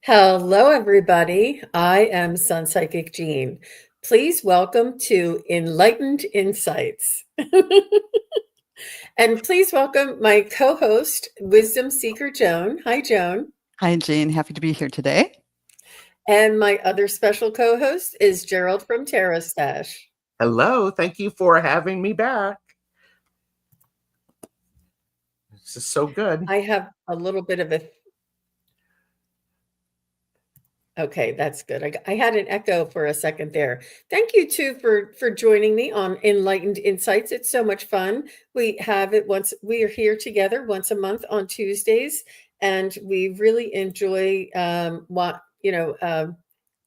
Hello, everybody. I am SunPsychic Jean. Please welcome to Enlightened Insights. And please welcome my co-host, Wisdom Seeker Joan. Hi, Joan. Hi, Jane. Happy to be here today. And my other special co-host is Gerald from TarotStache. Hello, thank you for having me back. This is so good. I have a little bit of a... Okay, that's good. I had an echo for a second there. Thank you too for joining me on Enlightened Insights. It's so much fun. We have it once. We are here together once a month on Tuesdays, and we really enjoy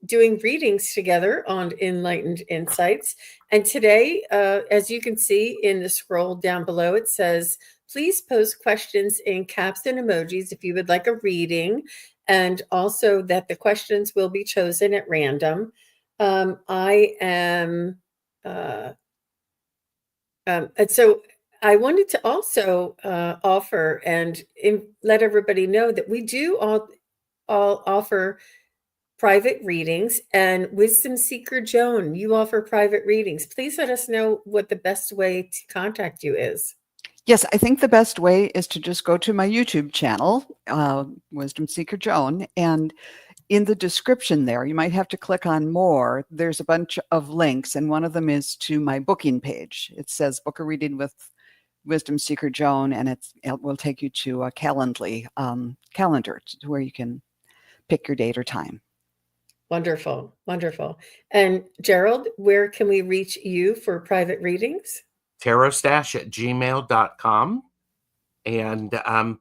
doing readings together on Enlightened Insights. And today, as you can see in the scroll down below, it says, "Please post questions in caps and emojis if you would like a reading." And also that the questions will be chosen at random. I am, and so I wanted to also offer and let everybody know that we do all offer private readings. And Wisdom Seeker Joan, you offer private readings. Please let us know what the best way to contact you is. Yes, I think the best way is to just go to my YouTube channel, Wisdom Seeker Joan, and in the description there, you might have to click on more. There's a bunch of links, and one of them is to my booking page. It says book a reading with Wisdom Seeker Joan, and it will take you to a Calendly calendar where you can pick your date or time. Wonderful, wonderful. And Gerald, where can we reach you for private readings? TarotStache@gmail.com and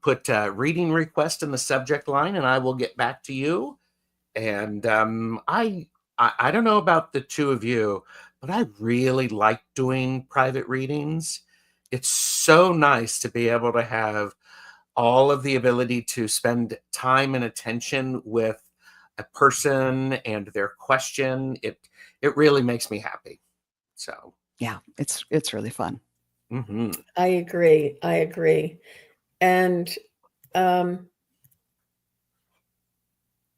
put reading request in the subject line, and I will get back to you. And I don't know about the two of you, but I really like doing private readings. It's so nice to be able to have all of the ability to spend time and attention with a person and their question. It really makes me happy. So yeah, it's really fun. Mm-hmm. I agree. And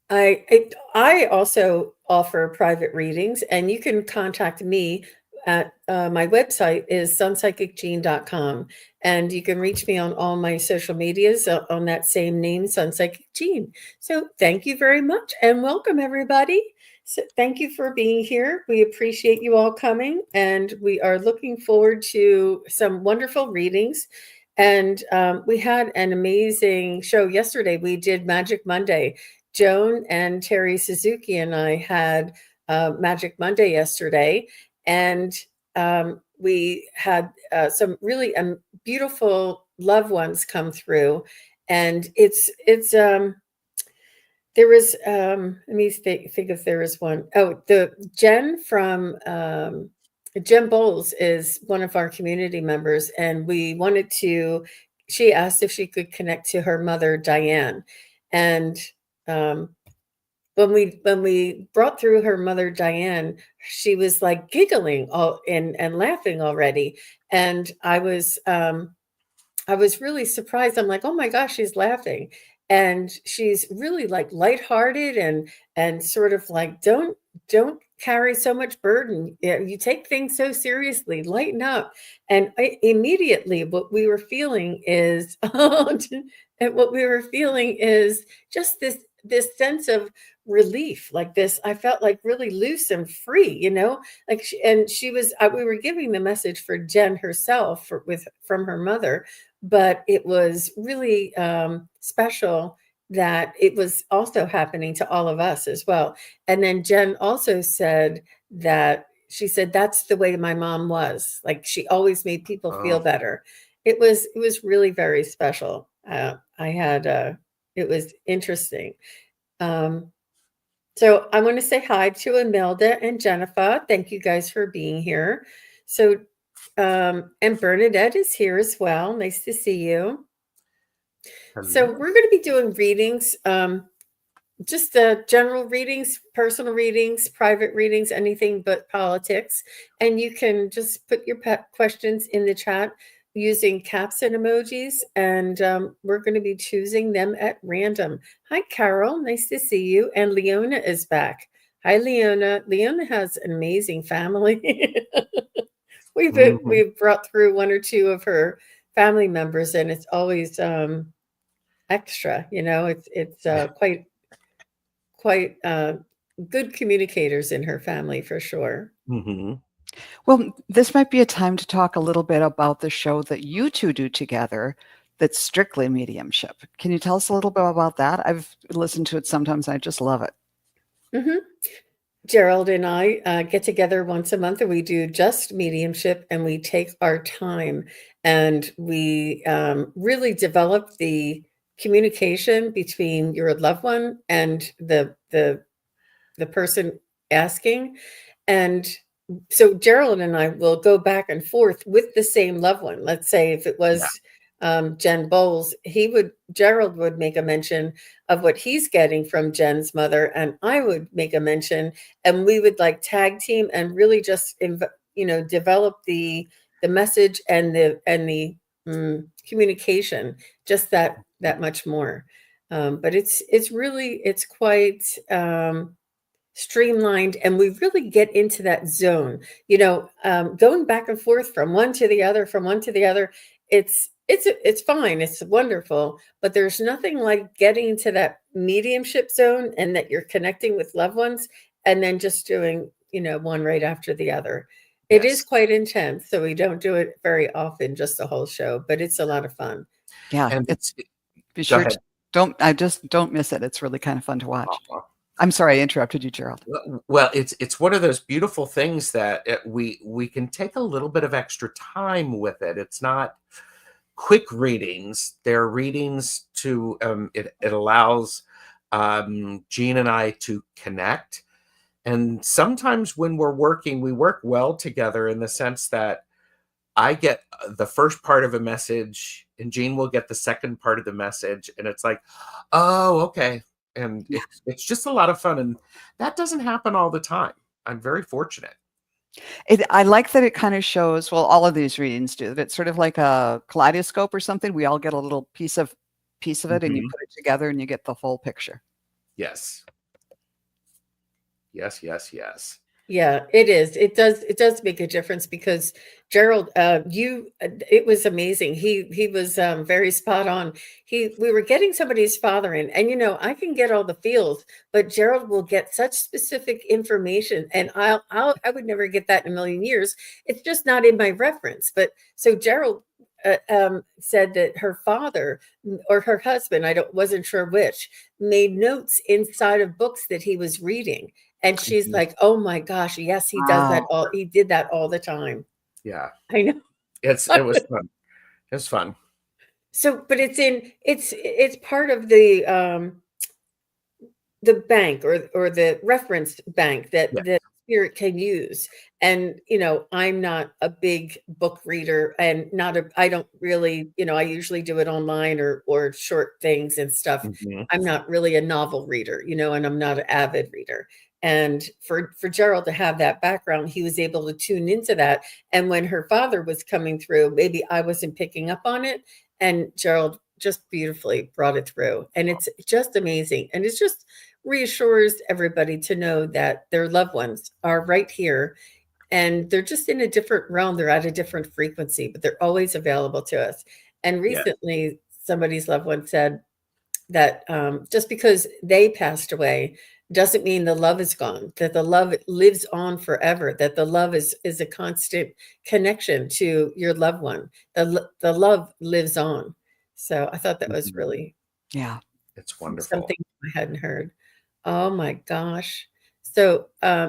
I also offer private readings, and you can contact me at my website is sunpsychicjean.com, and you can reach me on all my social medias on that same name, SunPsychic Jean. So thank you very much and welcome, everybody. So thank you for being here. We appreciate you all coming, and we are looking forward to some wonderful readings. And we had an amazing show yesterday. We did Magic Monday. Joan and Terry Suzuki and I had Magic Monday yesterday, and we had some really beautiful loved ones come through. And there was let me think if there is one. Oh, the Jen from Jen Bowles is one of our community members, and she asked if she could connect to her mother, Diane. And when we brought through her mother, Diane, she was like giggling and laughing already. And I was really surprised. I'm like, oh my gosh, she's laughing. And she's really like lighthearted and sort of like, don't carry so much burden. You take things so seriously, lighten up. And immediately what we were feeling is just this sense of relief, like this. I felt like really loose and free, like we were giving the message for Jen herself from her mother, but it was really special that it was also happening to all of us as well. And then Jen also said she said, that's the way my mom was. Like, she always made people feel better. It was really very special. It was interesting. So I want to say hi to Imelda and Jennifer. Thank you guys for being here. So, and Bernadette is here as well. Nice to see you. Hello. So we're going to be doing readings, just general readings, personal readings, private readings, anything but politics. And you can just put your questions in the chat. using caps and emojis, and we're going to be choosing them at random. Hi, Carol. Nice to see you. And Leona is back. Hi, Leona. Leona has an amazing family. We've brought through one or two of her family members, and it's always extra. It's quite good communicators in her family for sure. Mm-hmm. Well, this might be a time to talk a little bit about the show that you two do together that's strictly mediumship. Can you tell us a little bit about that? I've listened to it sometimes. I just love it. Mm-hmm. Gerald and I get together once a month and we do just mediumship, and we take our time and we really develop the communication between your loved one and the person asking. And so Gerald and I will go back and forth with the same loved one. Let's say if it was Jen Bowles, Gerald would make a mention of what he's getting from Jen's mother, and I would make a mention, and we would like tag team and really just develop the message and the communication just that much more. But it's quite streamlined, and we really get into that zone, going back and forth from one to the other, it's fine, it's wonderful, but there's nothing like getting into that mediumship zone and that you're connecting with loved ones and then just doing one right after the other. It is Yes. quite intense, so we don't do it very often, just the whole show, but it's a lot of fun. Yeah, And be go sure ahead. don't miss it. It's really kind of fun to watch. I'm sorry I interrupted you, Gerald. Well, it's one of those beautiful things that we can take a little bit of extra time with it. It's not quick readings. They're readings to it allows Jean and I to connect. And sometimes when we're working, we work well together in the sense that I get the first part of a message and Jean will get the second part of the message. And it's like, oh, okay. And it's just a lot of fun. And that doesn't happen all the time. I'm very fortunate. I like that it kind of shows, well, all of these readings do. It's sort of like a kaleidoscope or something. We all get a little piece of it, and you put it together and you get the whole picture. Yes. Yes. Yeah, it is. It does make a difference because Gerald, it was amazing. He was very spot on. We were getting somebody's father in, and I can get all the feels, but Gerald will get such specific information, and I would never get that in a million years. It's just not in my reference. But so Gerald said that her father or her husband, wasn't sure which, made notes inside of books that he was reading. And she's like, "Oh my gosh, yes, he does that all. He did that all the time." Yeah. I know. It was fun. It was fun. So, but it's part of the bank or the reference bank that Yeah. spirit can use. And I'm not a big book reader, and I don't really, I usually do it online or short things and stuff. Mm-hmm. I'm not really a novel reader, and I'm not an avid reader. And for Gerald to have that background, he was able to tune into that. And when her father was coming through, maybe I wasn't picking up on it, and Gerald just beautifully brought it through. And it's just amazing. And it's just reassures everybody to know that their loved ones are right here, and they're just in a different realm. They're at a different frequency, but they're always available to us. And recently, somebody's loved one said that just because they passed away doesn't mean the love is gone, that the love lives on forever, that the love is a constant connection to your loved one. The love lives on. So I thought that was really it's wonderful. something I hadn't heard. Oh my gosh. So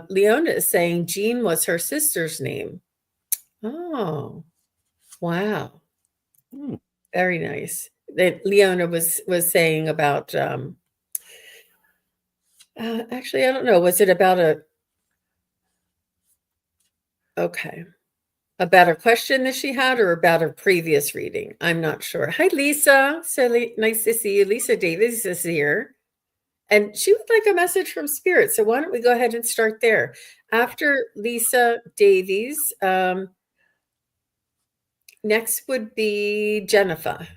Leona is saying Jean was her sister's name. Oh, wow. Very nice. That Leona was saying about actually, I don't know. Was it about about a question that she had or about a previous reading? I'm not sure. Hi, Lisa. So nice to see you. Lisa Davis is here. And she would like a message from Spirit. So why don't we go ahead and start there? After Lisa Davies, Next would be Jennifer.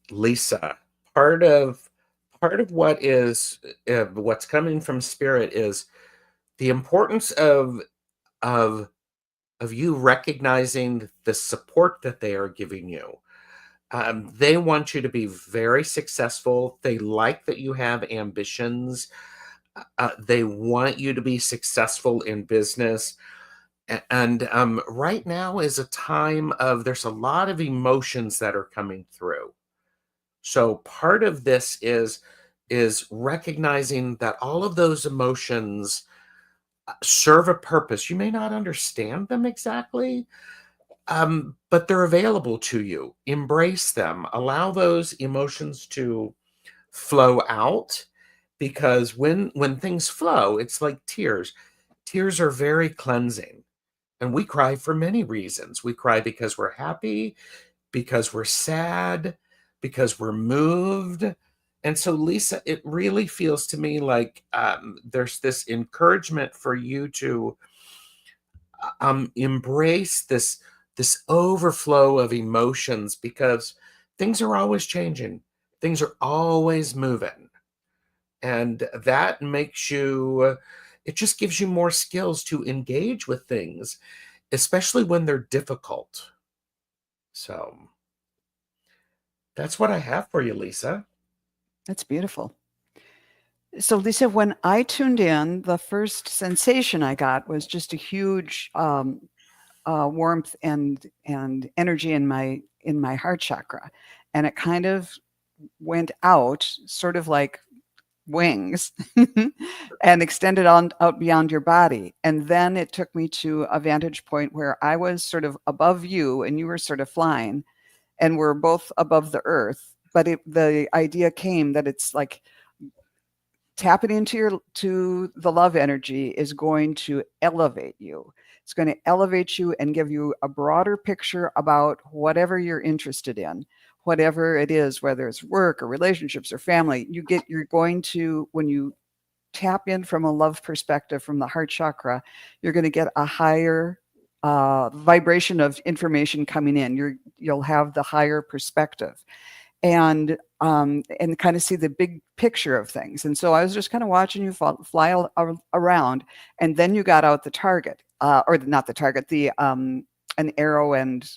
Lisa, part of what is what's coming from spirit is the importance of you recognizing the support that they are giving you. They want you to be very successful. They like that you have ambitions. They want you to be successful in business. And right now is a time of, there's a lot of emotions that are coming through. So part of this is recognizing that all of those emotions serve a purpose. You may not understand them exactly, but they're available to you. Embrace them. Allow those emotions to flow out, because when things flow, it's like tears. Tears are very cleansing, and we cry for many reasons. We cry because we're happy, because we're sad, because we're moved. And so, Lisa, it really feels to me like there's this encouragement for you to embrace this overflow of emotions, because things are always changing, things are always moving, and that makes you. It just gives you more skills to engage with things, especially when they're difficult. So that's what I have for you, Lisa. That's beautiful. So, Lisa, when I tuned in, the first sensation I got was just a huge warmth and energy in my heart chakra, and it kind of went out, sort of like wings, and extended on out beyond your body. And then it took me to a vantage point where I was sort of above you, and you were sort of flying, and we're both above the earth. But the idea came that it's like tapping into the love energy is going to elevate you. It's going to elevate you and give you a broader picture about whatever you're interested in, whatever it is, whether it's work or relationships or family. You're going to, when you tap in from a love perspective from the heart chakra, you're going to get a higher vibration of information coming in. You'll have the higher perspective, and kind of see the big picture of things. And so I was just kind of watching you fly around, and then you got out the target, or not the target, the an arrow, and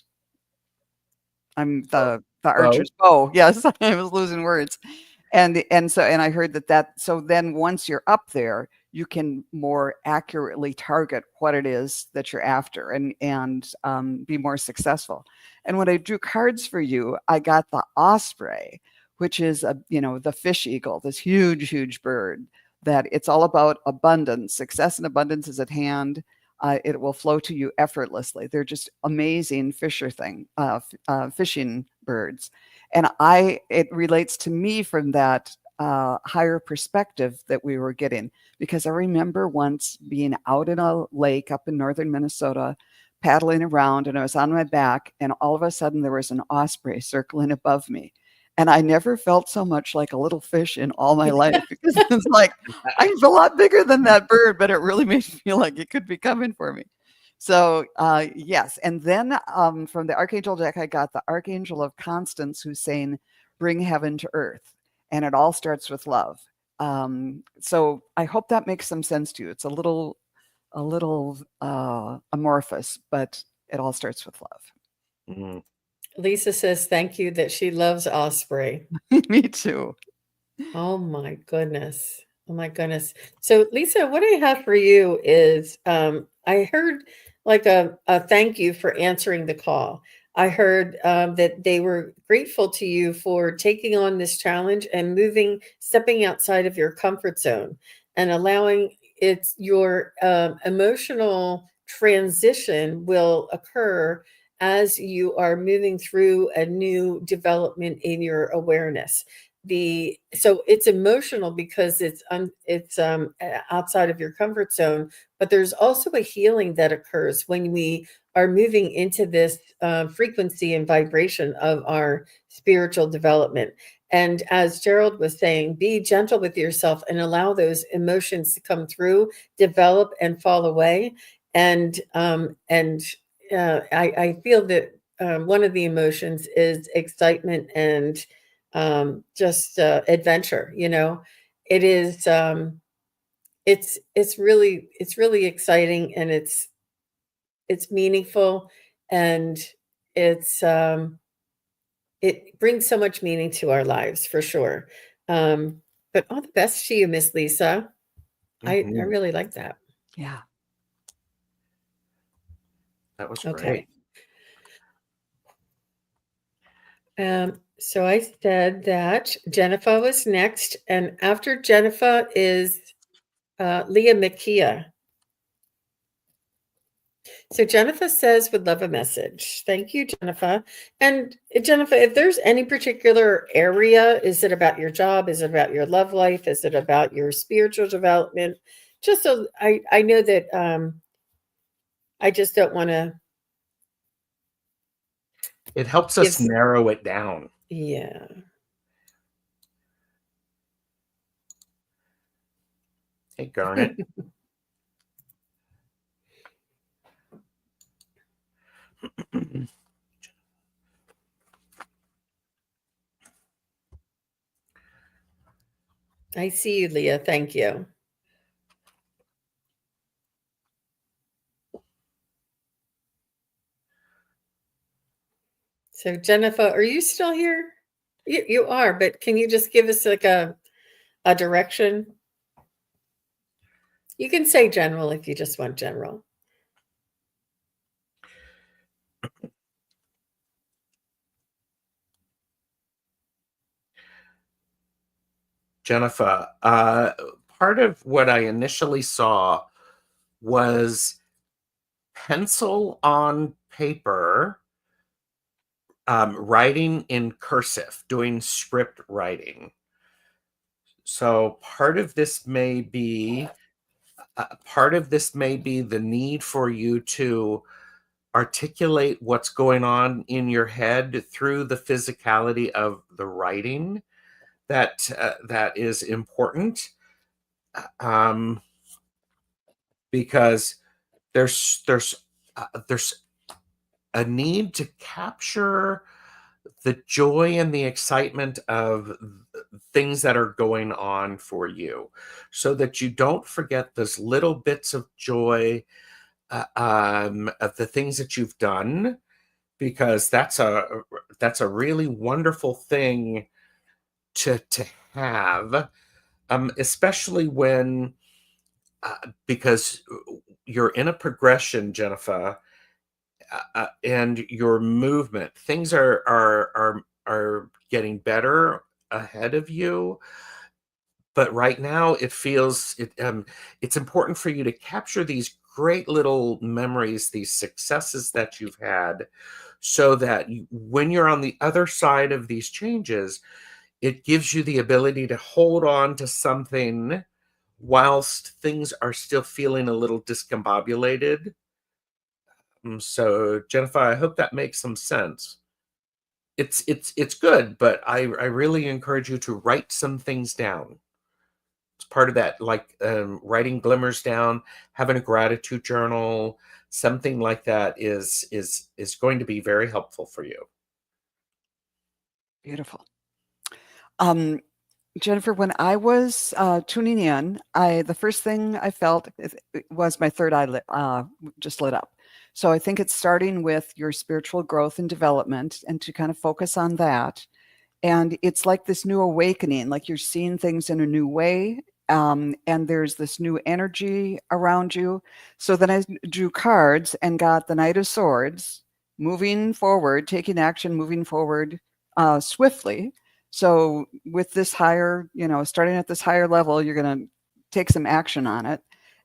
I'm the archer's bow. Yes, I was losing words. And I heard that so then once you're up there, you can more accurately target what it is that you're after, and be more successful. And when I drew cards for you, I got the osprey, which is the fish eagle, this huge bird, that it's all about abundance. Success and abundance is at hand. It will flow to you effortlessly. They're just amazing fishing birds. And it relates to me from that higher perspective that we were getting, because I remember once being out in a lake up in northern Minnesota, paddling around, and I was on my back, and all of a sudden there was an osprey circling above me. And I never felt so much like a little fish in all my life, because it's like, I'm a lot bigger than that bird, but it really made me feel like it could be coming for me. So, yes. And then from the Archangel deck, I got the Archangel of Constance, who's saying, bring heaven to earth. And it all starts with love. So I hope that makes some sense to you. It's a little amorphous, but it all starts with love. Mm. Lisa says thank you, that she loves osprey. Me too. Oh my goodness. Oh my goodness. So Lisa, what I have for you is I heard like a thank you for answering the call. I heard that they were grateful to you for taking on this challenge and stepping outside of your comfort zone and allowing your emotional transition will occur as you are moving through a new development in your awareness. So it's emotional because it's outside of your comfort zone, but there's also a healing that occurs when we are moving into this frequency and vibration of our spiritual development. And as Gerald was saying, be gentle with yourself and allow those emotions to come through, develop, and fall away. I feel that one of the emotions is excitement and just adventure. It is. It's really exciting, and it's meaningful, and it brings so much meaning to our lives for sure. But all the best to you, Miss Lisa. I Mhm. really like that. Yeah. That was Okay. great. So I said that Jennifer was next, and after Jennifer is Leah Makia. So Jennifer says, would love a message. Thank you, Jennifer. And Jennifer, if there's any particular area, is it about your job? Is it about your love life? Is it about your spiritual development? Just so I know that I just don't want to. It helps us narrow it down. Yeah. Hey, Garnet. I see you, Leah. Thank you. So Jennifer, are you still here? You are, but can you just give us like a direction? You can say general if you just want general. Jennifer, part of what I initially saw was pencil on paper, writing in cursive, doing script writing. So part of this may be the need for you to articulate what's going on in your head through the physicality of the writing. That is important, because there's a need to capture the joy and the excitement of things that are going on for you, so that you don't forget those little bits of joy, of the things that you've done, because that's a really wonderful thing to have, especially when because you're in a progression, Jennifer, and your movement, things are getting better ahead of you. But right now, it's important for you to capture these great little memories, these successes that you've had, so that when you're on the other side of these changes, it gives you the ability to hold on to something whilst things are still feeling a little discombobulated. So, Jennifer, I hope that makes some sense. It's good, but I really encourage you to write some things down. It's part of that, like writing glimmers down, having a gratitude journal, something like that is going to be very helpful for you. Beautiful. Jennifer, when I was tuning in, the first thing I felt was my third eye just lit up. So I think it's starting with your spiritual growth and development, and to kind of focus on that. And it's like this new awakening, like you're seeing things in a new way. And there's this new energy around you. So then I drew cards and got the Knight of Swords, moving forward, taking action, moving forward swiftly. So with this higher, starting at this higher level, you're going to take some action on it.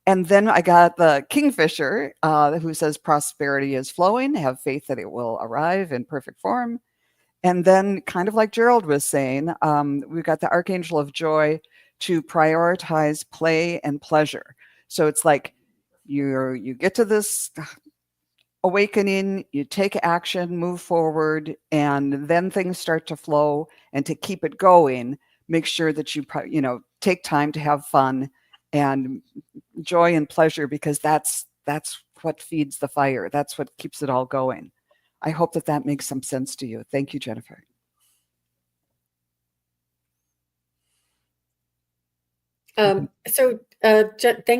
And then I got the Kingfisher, who says prosperity is flowing. Have faith that it will arrive in perfect form. And then, kind of like Gerald was saying, we've got the Archangel of Joy to prioritize play and pleasure. So it's like you get to this awakening, you take action, move forward, and then things start to flow. And to keep it going, make sure that you take time to have fun and joy and pleasure, because that's what feeds the fire. That's what keeps it all going. I hope that makes some sense to you. Thank you, Jennifer. Thank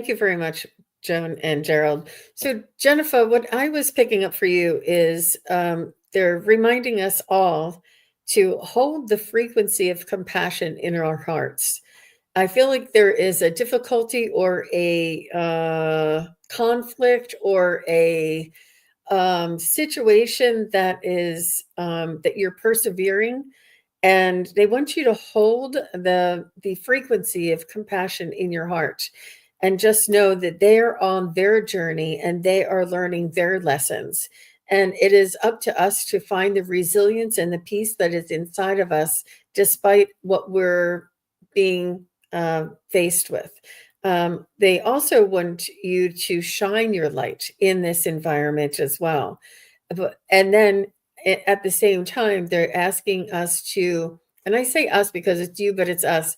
you very much, Joan and Gerald. So Jennifer, what I was picking up for you is they're reminding us all to hold the frequency of compassion in our hearts. I feel like there is a difficulty or a conflict or a situation that is that you're persevering, and they want you to hold the frequency of compassion in your heart, and just know that they're on their journey and they are learning their lessons, and it is up to us to find the resilience and the peace that is inside of us despite what we're being faced with. They also want you to shine your light in this environment as well. And then at the same time, they're asking us to, and I say us because it's you, but it's us,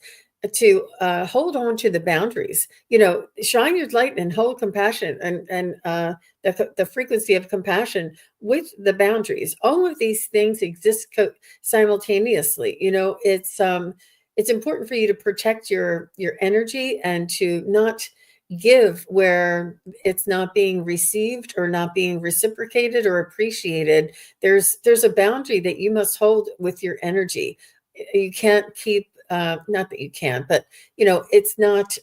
to hold on to the boundaries. Shine your light and hold compassion and the frequency of compassion with the boundaries. All of these things exist simultaneously. It's important for you to protect your energy and to not give where it's not being received or not being reciprocated or appreciated. There's a boundary that you must hold with your energy. You can't keep not that you can, but it's not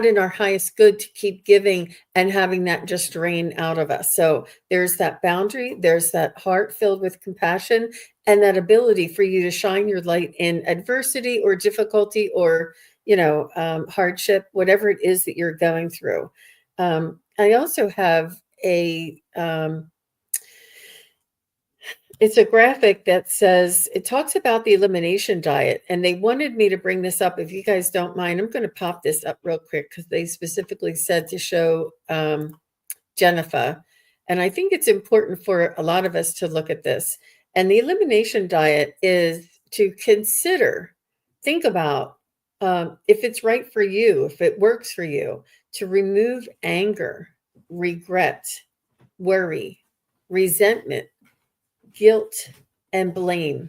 in our highest good to keep giving and having that just drain out of us. So there's that boundary, there's that heart filled with compassion, and that ability for you to shine your light in adversity or difficulty or hardship, whatever it is that you're going through. I also have it's a graphic that says, it talks about the elimination diet, and they wanted me to bring this up. If you guys don't mind, I'm going to pop this up real quick because they specifically said to show Jennifer. And I think it's important for a lot of us to look at this. And the elimination diet is to think about if it's right for you, if it works for you, to remove anger, regret, worry, resentment, guilt, and blame,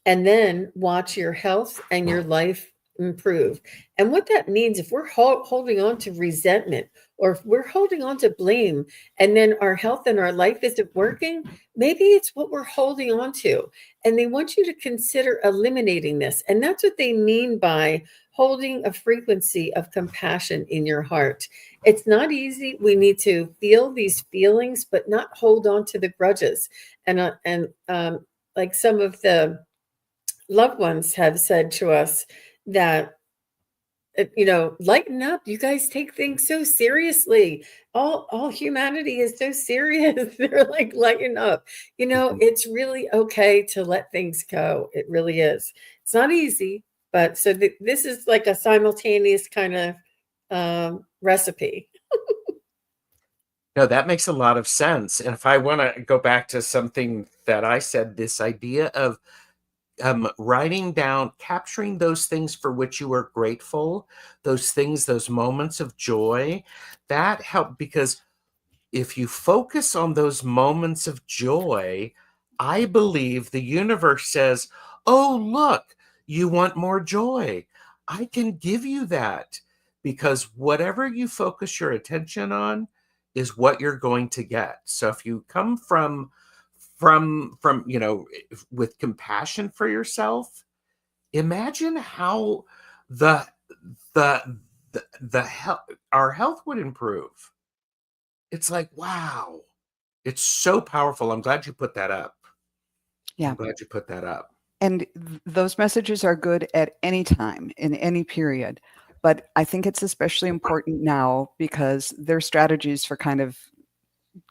and then watch your health and your life improve. And what that means, if we're holding on to resentment, or if we're holding on to blame, and then our health and our life isn't working, maybe it's what we're holding on to. And they want you to consider eliminating this. And that's what they mean by holding a frequency of compassion in your heart. It's not easy. We need to feel these feelings, but not hold on to the grudges. And like some of the loved ones have said to us that, lighten up. You guys take things so seriously. All humanity is so serious. They're like, lighten up. It's really okay to let things go. It really is. It's not easy, but so this is like a simultaneous kind of recipe. No, that makes a lot of sense. And if I want to go back to something that I said, this idea of writing down, capturing those things for which you are grateful, those things, those moments of joy, that help, because if you focus on those moments of joy, I believe the universe says, oh, look, you want more joy. I can give you that, because whatever you focus your attention on is what you're going to get. So if you come from with compassion for yourself, imagine how the health, our health would improve. It's like, wow, it's so powerful. I'm glad you put that up. Yeah. I'm glad you put that up. And those messages are good at any time, in any period. But I think it's especially important now because there's strategies for kind of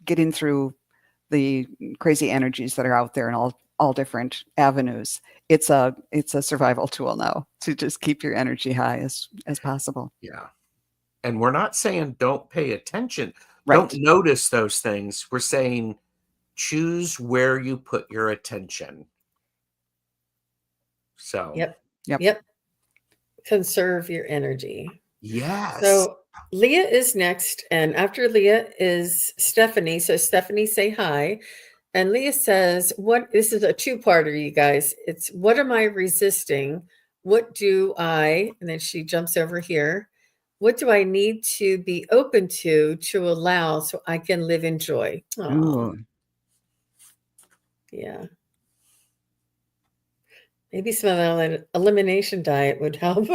getting through the crazy energies that are out there in all different avenues. It's a survival tool now to just keep your energy high as possible. Yeah. And we're not saying don't pay attention. Don't Right. notice those things. We're saying choose where you put your attention. So, Yep. Yep. Yep. Conserve your energy. yes. So Leah is next, and after Leah is Stephanie. So Stephanie, say hi. And Leah says, "What? This is a two-parter, you guys. It's what am I resisting? What do I?" And then she jumps over here. What do I need to be open to allow so I can live in joy? Oh, Ooh. yeah. Maybe some of that elimination diet would help.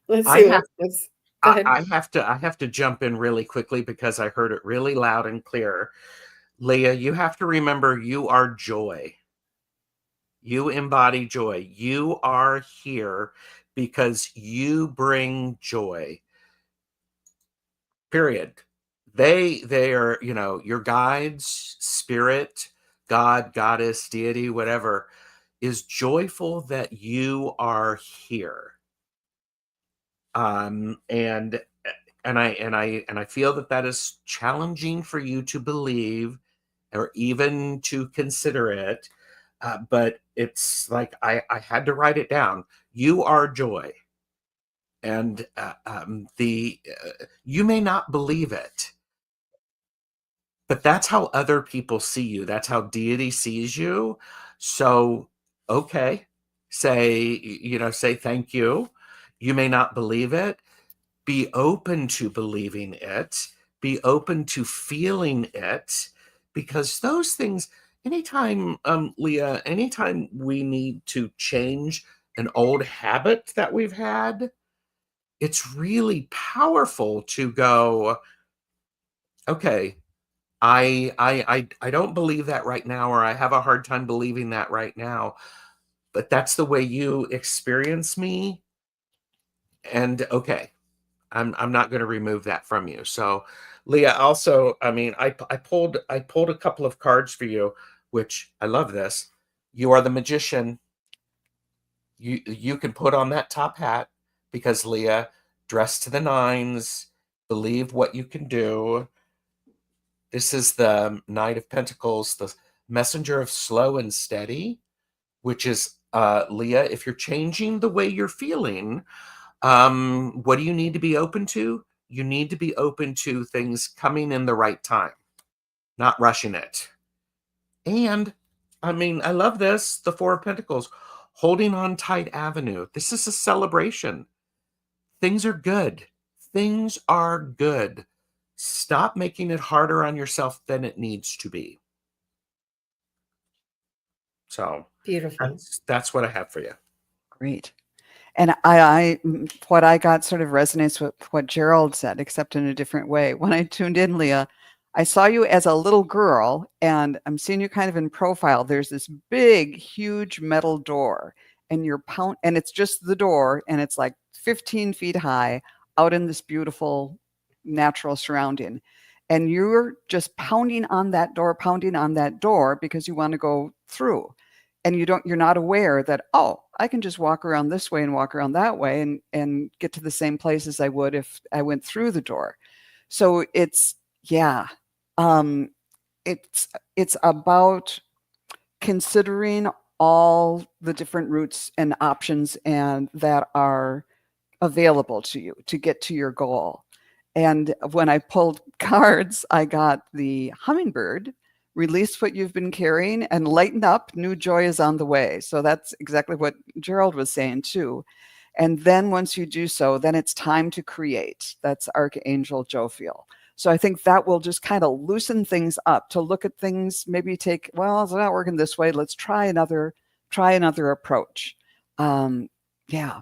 Let's I see have what's. Go ahead. I have to jump in really quickly because I heard it really loud and clear. Leah, you have to remember you are joy. You embody joy. You are here because you bring joy. Period. They are, you know, your guides, spirit, God, goddess, deity, whatever, is joyful that you are here. And I feel that that is challenging for you to believe or even to consider it. But it's like I had to write it down. You are joy, and the you may not believe it, but that's how other people see you. That's how deity sees you. So, okay, say thank you. You may not believe it. Be open to believing it. Be open to feeling it, because those things. Anytime, Leah, anytime we need to change an old habit that we've had, it's really powerful to go, okay, I don't believe that right now, or I have a hard time believing that right now, but that's the way you experience me. And okay, I'm not going to remove that from you. So, Leah, also, I mean, I pulled a couple of cards for you, which I love this. You are the magician. You can put on that top hat because Leah, dressed to the nines, believe what you can do. This is the Knight of Pentacles, the messenger of slow and steady, which is Leah, if you're changing the way you're feeling, what do you need to be open to? You need to be open to things coming in the right time, not rushing it. And I mean, I love this, the Four of Pentacles, holding on tight avenue. This is a celebration. Things are good. Things are good. Stop making it harder on yourself than it needs to be. So Beautiful. that's what I have for you. Great. And I what I got sort of resonates with what Gerald said, except in a different way. When I tuned in, Leah, I saw you as a little girl, and I'm seeing you kind of in profile. There's this big, huge metal door, and and it's just the door, and it's like 15 feet high out in this beautiful natural surrounding. And you're just pounding on that door because you want to go through. And you're not aware that, oh, I can just walk around this way and walk around that way and get to the same place as I would if I went through the door. So yeah, um, it's about considering all the different routes and options and that are available to you to get to your goal. And when I pulled cards, I got the hummingbird, release what you've been carrying and lighten up. New joy is on the way. So that's exactly what Gerald was saying too. And then once you do so, then it's time to create. That's Archangel Jophiel. So I think that will just kind of loosen things up to look at things, maybe well, it's not working this way. Let's try another approach. Yeah.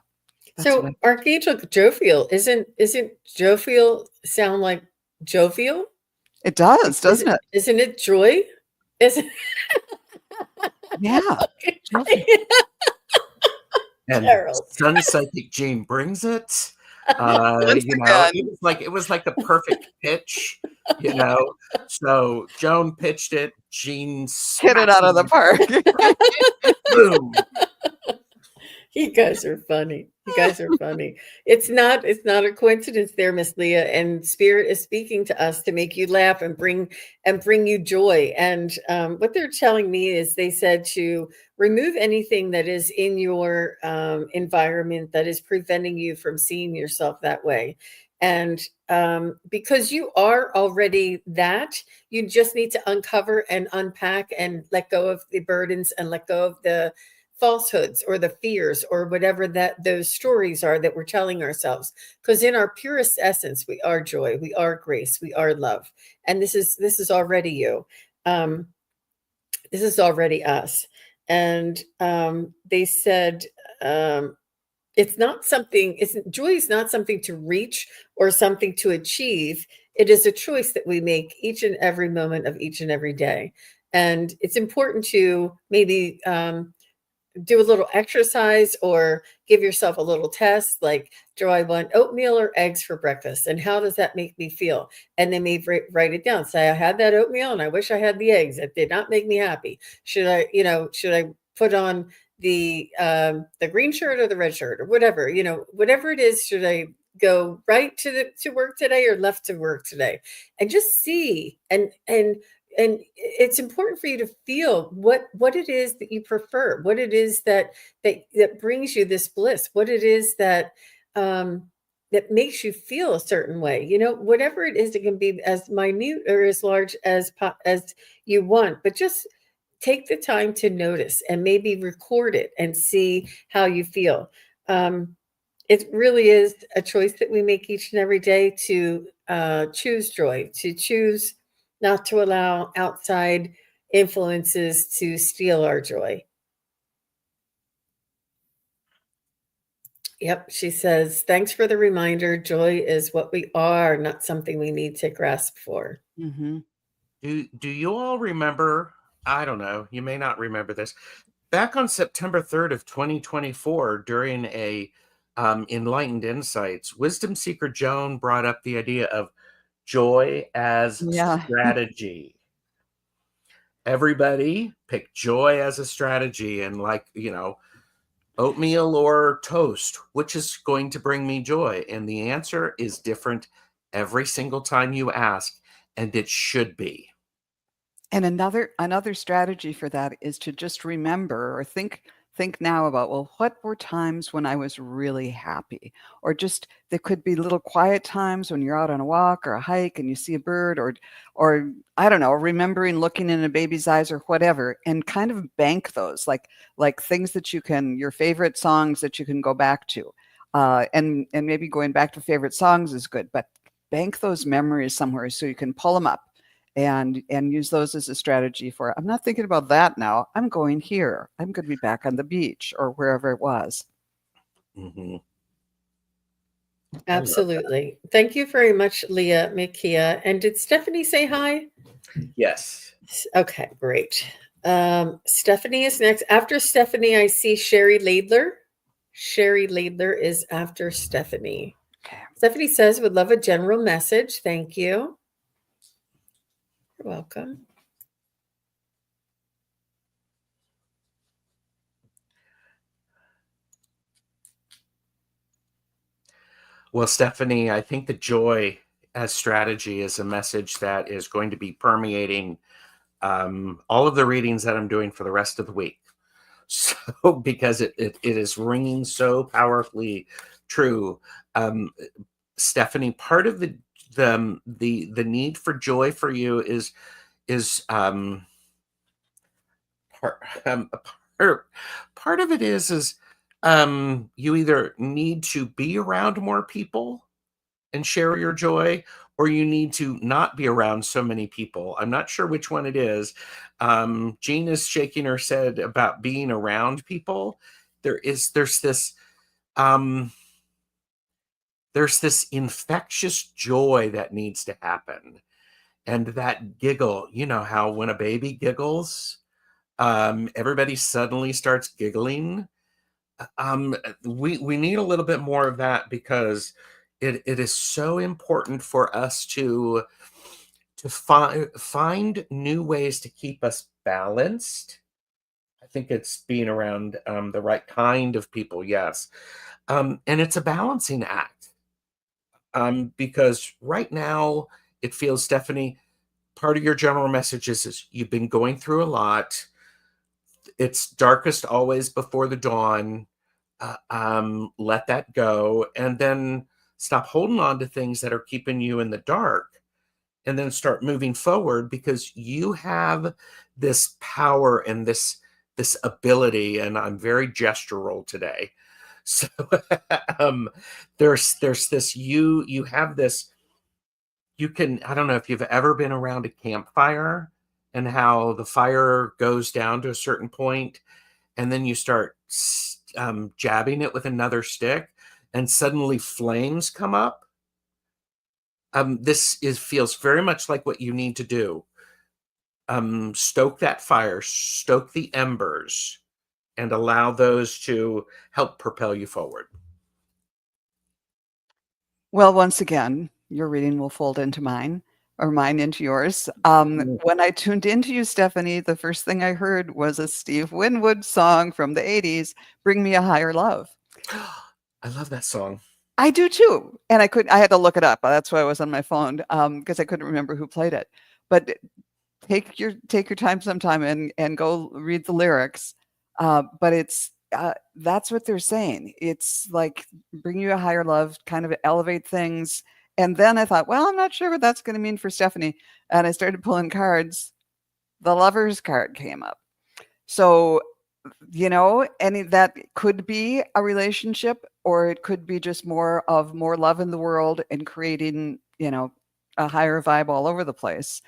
So Archangel Jophiel, isn't Jophiel sound like jovial? It does, doesn't it? Isn't it joy? Isn't Yeah. Jophiel. and Gerald. SunPsychic Jean brings it. Once You know, again, it was like the perfect pitch, you know. So Joan pitched it, Jean hit it out of smashes the park. it, boom. You guys are funny. You guys are funny. It's not a coincidence there, Miss Leah. And Spirit is speaking to us to make you laugh and bring you joy. And what they're telling me is they said to remove anything that is in your environment that is preventing you from seeing yourself that way. And because you are already that, you just need to uncover and unpack and let go of the burdens and let go of the falsehoods or the fears or whatever that those stories are that we're telling ourselves, because in our purest essence we are joy, we are grace, we are love, and this is already you. um this is already us. And they said, um it's not something, it's joy is not something to reach or something to achieve. It is a choice that we make each and every moment of each and every day. And it's important to maybe do a little exercise or give yourself a little test like, do I want oatmeal or eggs for breakfast, and how does that make me feel? And then maybe write it down, say I had that oatmeal and I wish I had the eggs, it did not make me happy. Should I, should I put on the green shirt or the red shirt or whatever, whatever it is, should I go right to work today or left to work today? And just see, and it's important for you to feel what it is that you prefer, what it is that brings you this bliss, what it is um that makes you feel a certain way, whatever it is. It can be as minute or as large as you want, but just take the time to notice and maybe record it and see how you feel. It really is a choice that we make each and every day to choose joy, to choose not to allow outside influences to steal our joy. Yep, she says, thanks for the reminder. Joy is what we are, not something we need to grasp for. Mm-hmm. Do you all remember? I don't know. You may not remember this. Back on September 3rd of 2024, during a Enlightened Insights, Wisdom Seeker Joan brought up the idea of joy as Yeah. strategy. Everybody pick joy as a strategy, and oatmeal or toast, which is going to bring me joy? And the answer is different every single time you ask, and it should be. And another strategy for that is to just remember or think now about, well, what were times when I was really happy? Or just there could be little quiet times when you're out on a walk or a hike and you see a bird, or I don't know, remembering looking in a baby's eyes or whatever, and kind of bank those like things that you can, your favorite songs that you can go back to. And maybe going back to favorite songs is good, but bank those memories somewhere so you can pull them up and use those as a strategy for, I'm not thinking about that now, I'm going here, I'm going to be back on the beach or wherever it was. Mm-hmm. Absolutely. Thank you very much, Leah Mikia. And did Stephanie say hi? Yes. Okay, great. Stephanie is next. After Stephanie, I see Sherry Laidler. Sherry Laidler is after Stephanie. Okay. Stephanie says, would love a general message. Thank you. You're welcome. Well, Stephanie, I think the joy as strategy is a message that is going to be permeating all of the readings that I'm doing for the rest of the week. So, because it is ringing so powerfully true. Stephanie, part of the need for joy for you is part, part of it is you either need to be around more people and share your joy, or you need to not be around so many people. I'm not sure which one it is. Jean is shaking her head about being around people. There's this infectious joy that needs to happen. And that giggle, you know how when a baby giggles, everybody suddenly starts giggling. We need a little bit more of that, because it is so important for us to find new ways to keep us balanced. I think it's being around the right kind of people, yes. And it's a balancing act. Because right now it feels, Stephanie, part of your general message is you've been going through a lot. It's darkest always before the dawn. Let that go, and then stop holding on to things that are keeping you in the dark, and then start moving forward, because you have this power and this ability. And I'm very gestural today, so um there's this, you have this, you can, I don't know if you've ever been around a campfire, and how the fire goes down to a certain point, and then you start jabbing it with another stick, and suddenly flames come up. This is feels very much like what you need to do. Stoke that fire, stoke the embers, and allow those to help propel you forward. Well, once again, your reading will fold into mine, or mine into yours. When I tuned into you, Stephanie, the first thing I heard was a Steve Winwood song from the 80s, Bring Me a Higher Love. I love that song. I do too. And I had to look it up. That's why I was on my phone, because I couldn't remember who played it. But take your time sometime and go read the lyrics. But that's what they're saying. It's like bring you a higher love, kind of elevate things. And then I thought, well, I'm not sure what that's going to mean for Stephanie. And I started pulling cards. The Lover's card came up. So, any that could be a relationship, or it could be just more love in the world and creating, a higher vibe all over the place.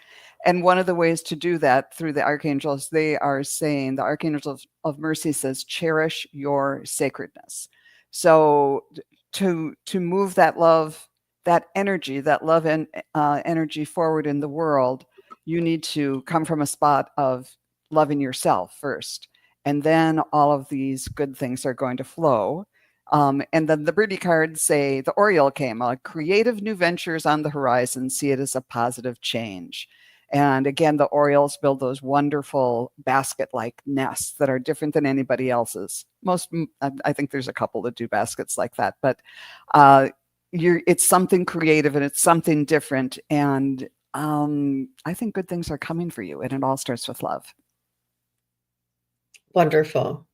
And one of the ways to do that through the archangels, they are saying, the archangel of mercy says, cherish your sacredness. So to move that love, that energy, that love and energy forward in the world, you need to come from a spot of loving yourself first. And then all of these good things are going to flow. And then the birdie cards say the Oriole came, creative new ventures on the horizon, see it as a positive change. And again, the Orioles build those wonderful basket-like nests that are different than anybody else's. I think there's a couple that do baskets like that, but it's something creative and it's something different. And I think good things are coming for you, and it all starts with love. Wonderful.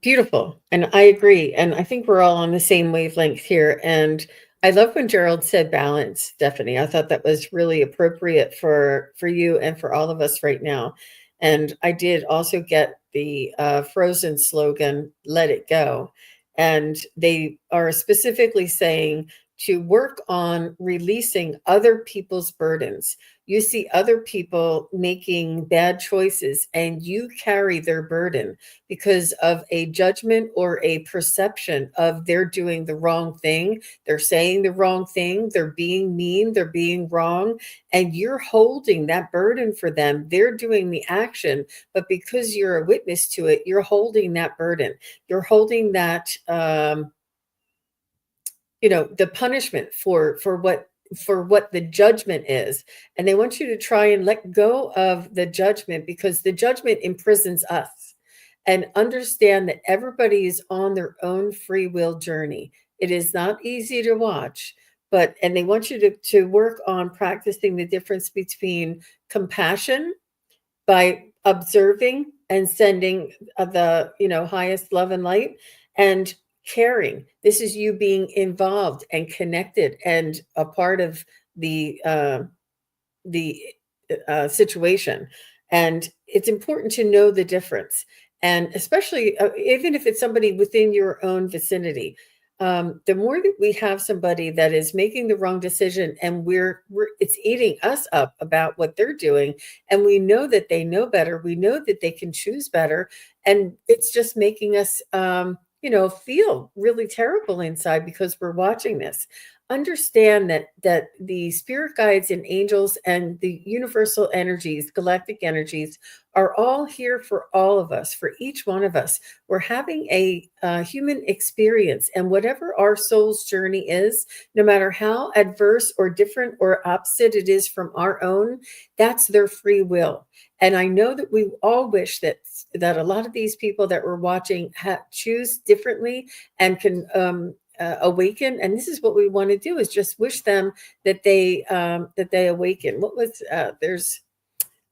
Beautiful. And I agree. And I think we're all on the same wavelength here. And I love when Gerald said balance, Stephanie. I thought that was really appropriate for you and for all of us right now. And I did also get the Frozen slogan, let it go. And they are specifically saying to work on releasing other people's burdens. You see other people making bad choices and you carry their burden because of a judgment or a perception of they're doing the wrong thing, they're saying the wrong thing, they're being mean, they're being wrong, and you're holding that burden for them. They're doing the action, but because you're a witness to it, you're holding that burden. You're holding that the punishment for what the judgment is. And they want you to try and let go of the judgment, because the judgment imprisons us, and understand that everybody is on their own free will journey. It is not easy to watch, and they want you to work on practicing the difference between compassion by observing and sending the highest love and light, and caring. This is you being involved and connected and a part of the situation. And it's important to know the difference, and especially even if it's somebody within your own vicinity. The more that we have somebody that is making the wrong decision, and it's eating us up about what they're doing, and we know that they know better, we know that they can choose better, and it's just making us feel really terrible inside because we're watching this. understand that the spirit guides and angels and the universal energies, galactic energies, are all here for all of us, for each one of us. We're having a human experience, and whatever our soul's journey is, no matter how adverse or different or opposite it is from our own, that's their free will. And I know that we all wish that a lot of these people that we're watching choose differently and can awaken. And this is what we want to do: is just wish them that they awaken. What was there's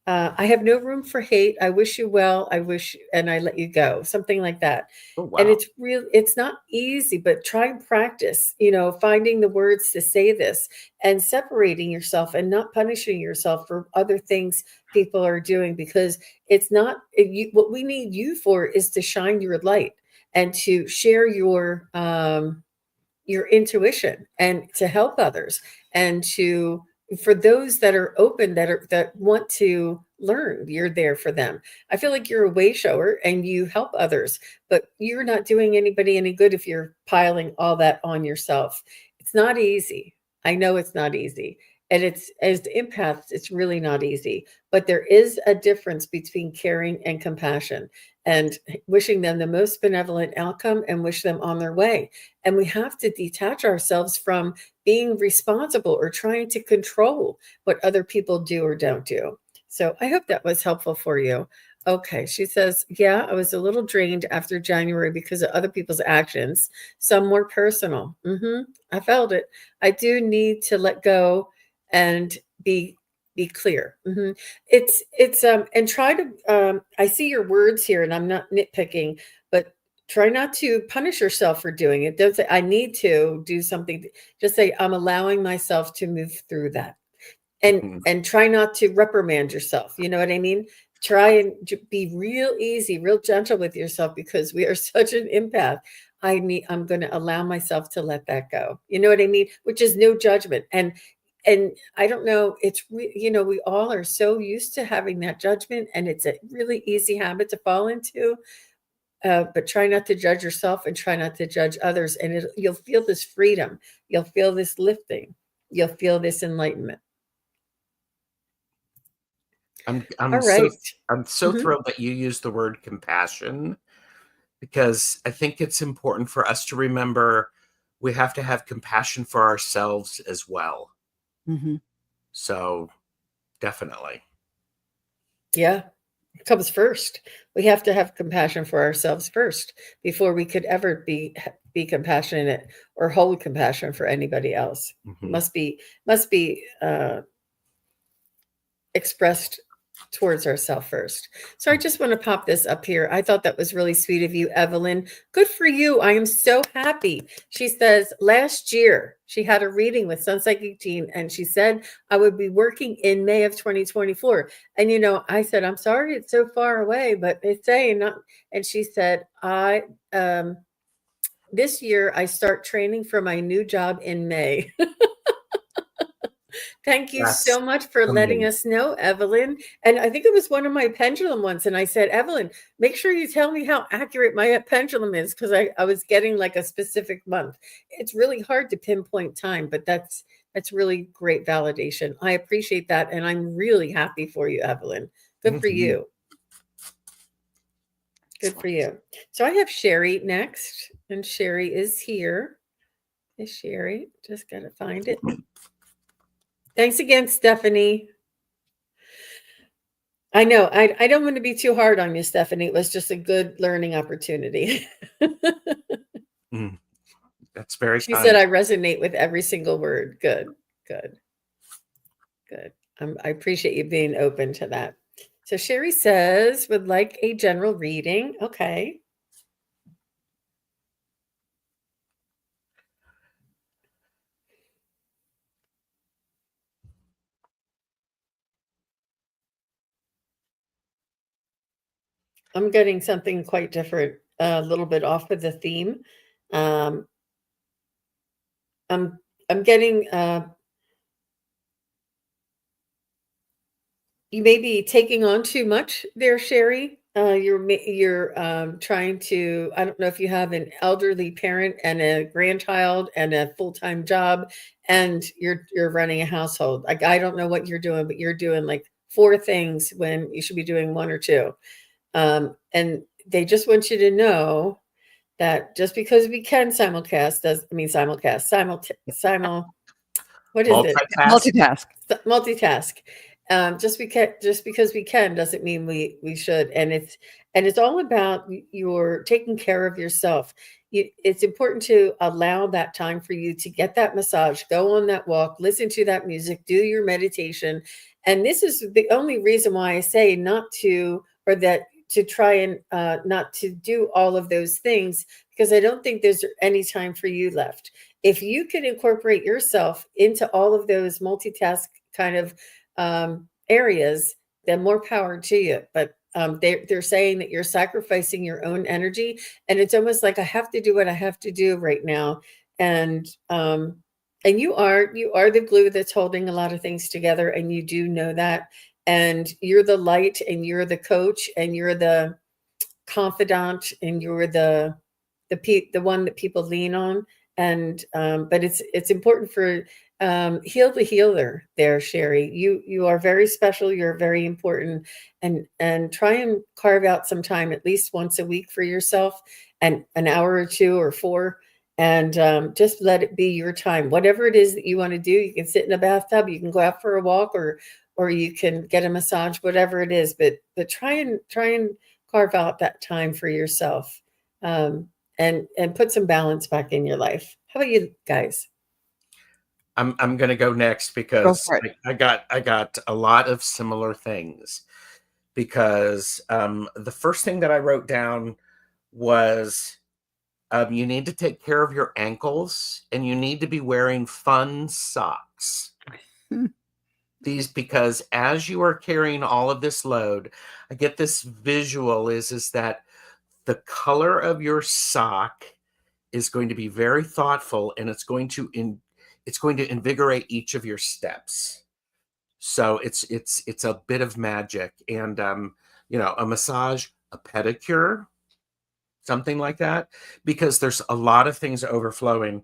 I have no room for hate. I wish you well. I wish, and I let you go. Something like that. Oh, wow. And it's not easy, but try and practice, finding the words to say this and separating yourself and not punishing yourself for other things people are doing, because it's not what we need you for is to shine your light and to share your intuition and to help others, and for those that are open, that want to learn, you're there for them. I feel like you're a way shower and you help others, but you're not doing anybody any good if you're piling all that on yourself. It's not easy. I know it's not easy. And it's, as the empaths, it's really not easy. But there is a difference between caring and compassion, and wishing them the most benevolent outcome and wish them on their way. And we have to detach ourselves from being responsible or trying to control what other people do or don't do. So I hope that was helpful for you. Okay, she says, yeah, I was a little drained after January because of other people's actions, some more personal. I felt it. I do need to let go and be clear. It's and try to I see your words here, and I'm not nitpicking, but try not to punish yourself for doing it. Don't say I need to do something. Just say I'm allowing myself to move through that. And try not to reprimand yourself. You know what I mean? Try and be real easy, real gentle with yourself, because we are such an empath. I'm going to allow myself to let that go. You know what I mean? Which is no judgment. And I don't know, we all are so used to having that judgment, and it's a really easy habit to fall into. But try not to judge yourself and try not to judge others, and you'll feel this freedom. You'll feel this lifting. You'll feel this enlightenment. I'm All right. so thrilled that you used the word compassion, because I think it's important for us to remember we have to have compassion for ourselves as well. So definitely. Yeah, it comes first. We have to have compassion for ourselves first before we could ever be compassionate or hold compassion for anybody else. Must be expressed towards ourselves first. So I just want to pop this up here. I thought that was really sweet of you, Evelyn. Good for you. I am so happy. She says last year she had a reading with SunPsychic Jean, and she said I would be working in May of 2024. And I said, I'm sorry it's so far away, but it's saying not. And she said, this year I start training for my new job in May. Thank you That's so much for letting us know, Evelyn. And I think it was one of my pendulum ones. And I said, Evelyn, make sure you tell me how accurate my pendulum is, because I was getting like a specific month. It's really hard to pinpoint time, but that's really great validation. I appreciate that. And I'm really happy for you, Evelyn. Good for you. Good for you. So I have Sherry next. And Sherry is here. Is Sherry? Just got to find it. Thanks again, Stephanie. I know. I don't want to be too hard on you, Stephanie. It was just a good learning opportunity. That's very She kind. said I resonate with every single word. Good. I appreciate you being open to that. So Sherry says, would like a general reading. Okay. I'm getting something quite different, a little bit off of the theme. I'm getting you may be taking on too much there, Sherry. You're trying to, I don't know if you have an elderly parent and a grandchild and a full-time job, and you're running a household. Like, I don't know what you're doing, but you're doing like 4 things when you should be doing 1 or 2. And they just want you to know that just because we can simulcast does I mean simulcast, what is it? Multitask. Multitask. Multitask. Just because we can doesn't mean we should. And it's all about your taking care of yourself. It's important to allow that time for you to get that massage, go on that walk, listen to that music, do your meditation. And this is the only reason why I say not to, or that to try and not to do all of those things, because I don't think there's any time for you left. If you can incorporate yourself into all of those multitask kind of areas, then more power to you. But they're saying that you're sacrificing your own energy, and it's almost like I have to do what I have to do right now. And you are the glue that's holding a lot of things together, and you do know that. And you're the light, and you're the coach, and you're the confidant, and you're the one that people lean on. And but it's important for heal the healer there, Sherry. You are very special, you're very important. And try and carve out some time at least once a week for yourself, and an hour or 2 or 4, and just let it be your time. Whatever it is that you want to do, you can sit in a bathtub, you can go out for a walk, or you can get a massage, whatever it is. But try and carve out that time for yourself, and put some balance back in your life. How about you guys? I'm gonna go next Go because for it. I got a lot of similar things. Because the first thing that I wrote down was you need to take care of your ankles, and you need to be wearing fun socks. These, because as you are carrying all of this load, I get this visual is that the color of your sock is going to be very thoughtful, and it's going to invigorate each of your steps. So it's a bit of magic. And a massage, a pedicure, something like that, because there's a lot of things overflowing.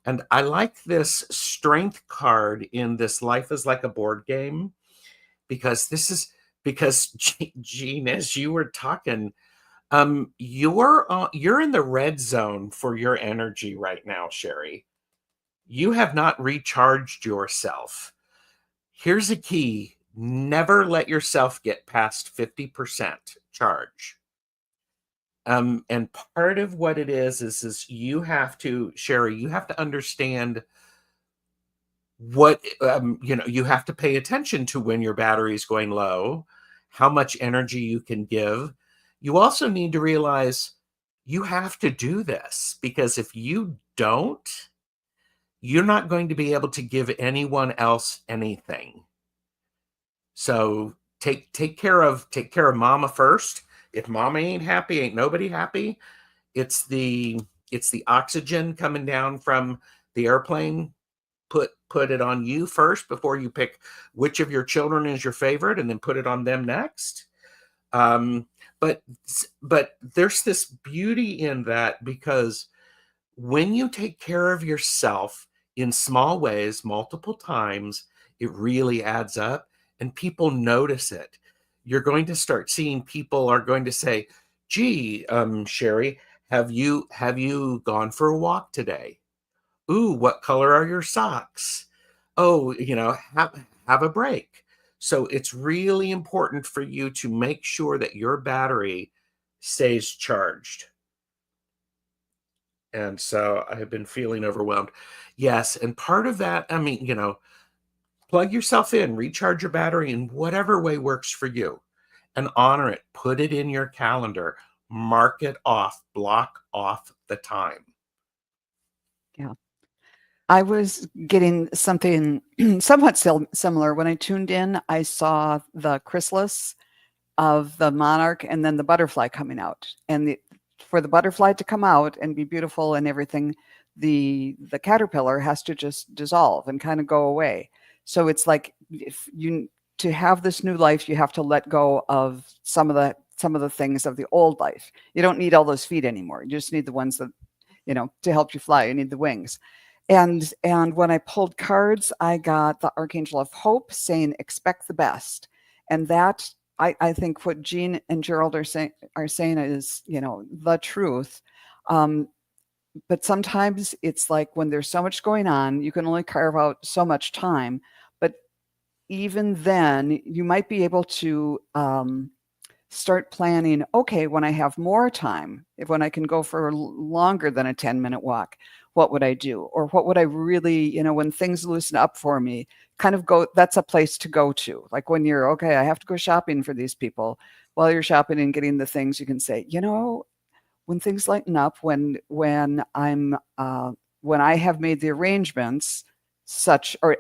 And I like this strength card in this Life is Like a Board Game, because Jean, as you were talking, you're in the red zone for your energy right now, Sherry. You have not recharged yourself. Here's a key: never let yourself get past 50% charge. And part of what it is you have to, Sherry, you have to understand what, you have to pay attention to when your battery is going low, how much energy you can give. You also need to realize you have to do this, because if you don't, you're not going to be able to give anyone else anything. So take care of mama first. If mama ain't happy, ain't nobody happy. It's the oxygen coming down from the airplane. Put it on you first before you pick which of your children is your favorite, and then put it on them next. But there's this beauty in that, because when you take care of yourself in small ways multiple times, it really adds up, and people notice it. You're going to start seeing people are going to say, gee, Sherry, have you gone for a walk today? Ooh, what color are your socks? Oh, have a break. So it's really important for you to make sure that your battery stays charged. And so I have been feeling overwhelmed. Yes. And part of that, plug yourself in, recharge your battery in whatever way works for you, and honor it. Put it in your calendar, mark it off, block off the time. Yeah. I was getting something somewhat similar. When I tuned in, I saw the chrysalis of the monarch and then the butterfly coming out. And for the butterfly to come out and be beautiful and everything, the caterpillar has to just dissolve and kind of go away. So it's like, if you to have this new life, you have to let go of some of the some of the things of the old life. You don't need all those feet anymore. You just need the ones that, to help you fly. You need the wings. And when I pulled cards, I got the Archangel of Hope saying, expect the best. And that, I think what Jean and Gerald are saying is, the truth. But sometimes it's like when there's so much going on, you can only carve out so much time. But even then, you might be able to start planning, okay, when I have more time, when I can go for longer than a 10-minute walk, what would I do? Or what would I really, when things loosen up for me, kind of go, that's a place to go to. Like when you're, okay, I have to go shopping for these people. While you're shopping and getting the things, you can say, when things lighten up, when I have made the arrangements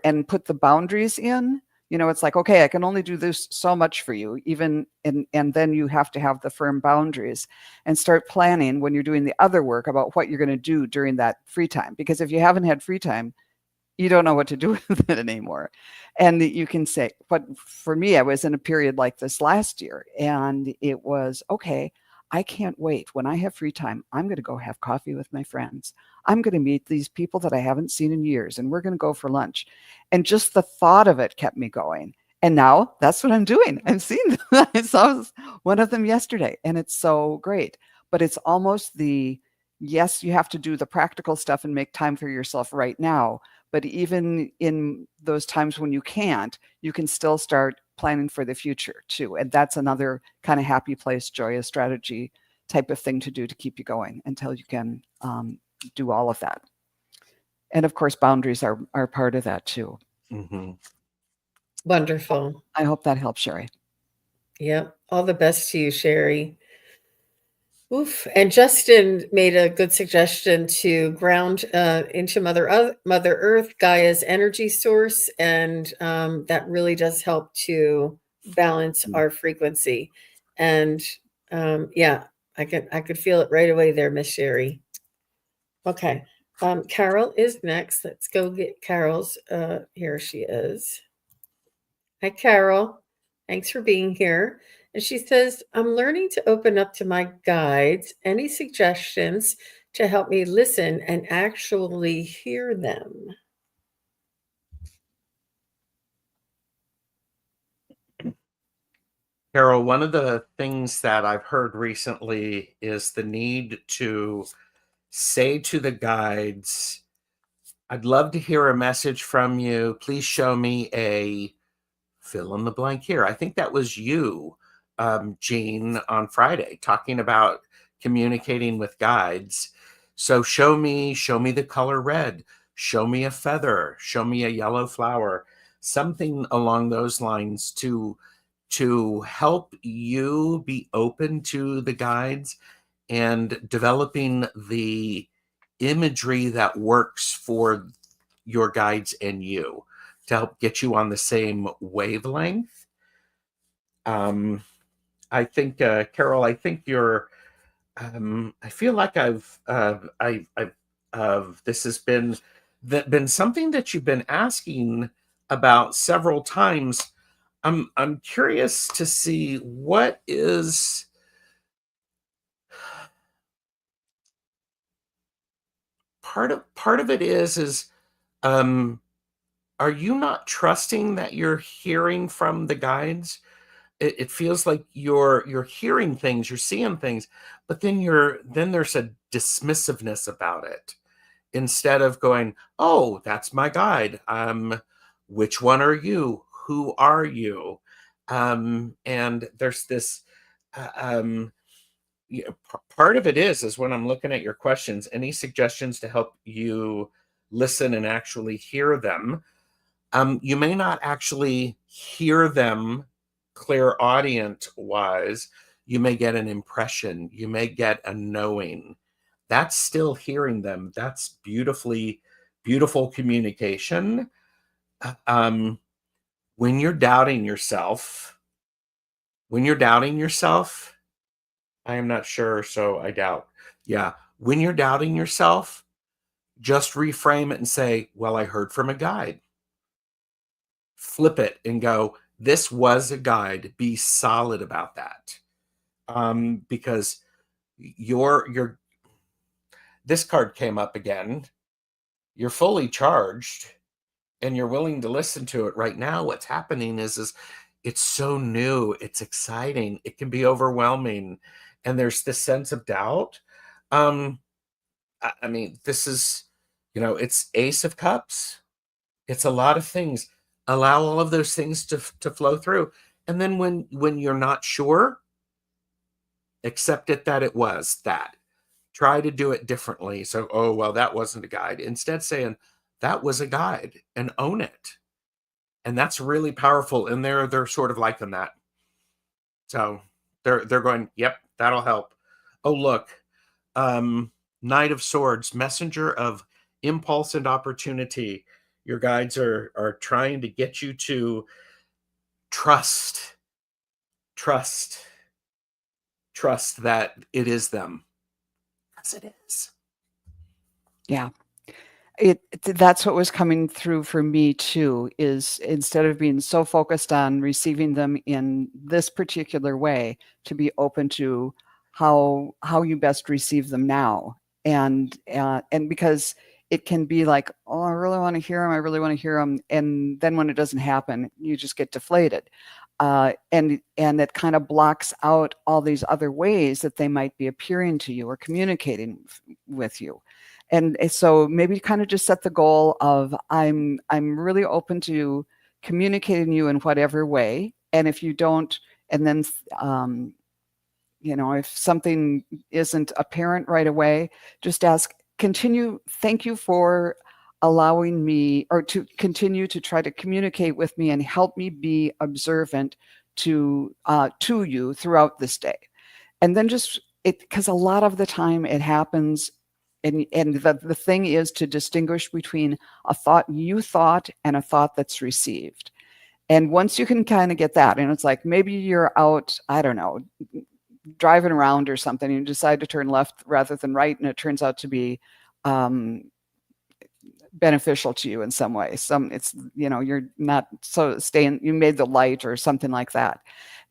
and put the boundaries in, it's like, okay, I can only do this so much for you, and then you have to have the firm boundaries and start planning when you're doing the other work about what you're going to do during that free time. Because if you haven't had free time, you don't know what to do with it anymore. And you can say, but for me, I was in a period like this last year, and it was, okay, I can't wait. When I have free time, I'm going to go have coffee with my friends. I'm going to meet these people that I haven't seen in years, and we're going to go for lunch. And just the thought of it kept me going. And now that's what I'm doing. I'm seeing them. I saw one of them yesterday, and it's so great. But it's almost yes, you have to do the practical stuff and make time for yourself right now. But even in those times when you can't, you can still start planning for the future too. And that's another kind of happy place, joyous strategy type of thing to do to keep you going until you can do all of that. And of course, boundaries are part of that too. Mm-hmm. Wonderful. I hope that helps, Sherry. Yep. All the best to you, Sherry. Oof. And Justin made a good suggestion to ground into Mother Earth, Gaia's energy source, and that really does help to balance our frequency. And yeah, I could feel it right away there, Miss Sherry. Okay, Carol is next. Let's go get Carol's. Here she is. Hi, Carol. Thanks for being here. And she says, I'm learning to open up to my guides. Any suggestions to help me listen and actually hear them? Carol, one of the things that I've heard recently is the need to say to the guides, I'd love to hear a message from you. Please show me a fill in the blank here. I think that was you, Jean, on Friday, talking about communicating with guides. So show me the color red, show me a feather, show me a yellow flower, something along those lines to help you be open to the guides and developing the imagery that works for your guides and you to help get you on the same wavelength. I think, Carol, I think you're, I feel like this has been something that you've been asking about several times. I'm curious to see what is part of it is are you not trusting that you're hearing from the guides? It feels like you're hearing things, you're seeing things, but then there's a dismissiveness about it. Instead of going, oh, that's my guide. Which one are you? Who are you? And there's this part of it is when I'm looking at your questions, any suggestions to help you listen and actually hear them. You may not actually hear them clairaudient wise. You may get an impression. You may get a knowing. That's still hearing them. That's beautiful communication. When you're doubting yourself, I am not sure, so I doubt. Yeah. When you're doubting yourself, just reframe it and say, well, I heard from a guide. Flip it and go, this was a guide. Be solid about that. because this card came up again. You're fully charged and you're willing to listen to it right now. What's happening is it's so new, it's exciting, it can be overwhelming, and there's this sense of doubt. I mean, this is, it's Ace of Cups. It's a lot of things. Allow all of those things to flow through. And then when you're not sure, accept it that it was that. Try to do it differently. So, oh, well, that wasn't a guide. Instead, saying that was a guide, and own it. And that's really powerful. And they're sort of liking that. So they're going, yep, that'll help. Oh, look, Knight of Swords, messenger of impulse and opportunity. Your guides are trying to get you to trust that it is them. Yes, it is. Yeah. That's what was coming through for me too, is instead of being so focused on receiving them in this particular way, to be open to how you best receive them now. And because it can be like, oh, I really want to hear them. I really want to hear them. And then when it doesn't happen, you just get deflated. And it kind of blocks out all these other ways that they might be appearing to you or communicating with you. And so maybe kind of just set the goal of I'm really open to communicating you in whatever way. And if you don't, and then if something isn't apparent right away, just ask, thank you for allowing me, or to continue to try to communicate with me and help me be observant to you throughout this day. And then because a lot of the time it happens. And the thing is to distinguish between a thought you thought and a thought that's received. And once you can kind of get that, and it's like maybe you're out, I don't know, driving around or something, and you decide to turn left rather than right, and it turns out to be beneficial to you in some way. It's, you're not you made the light or something like that.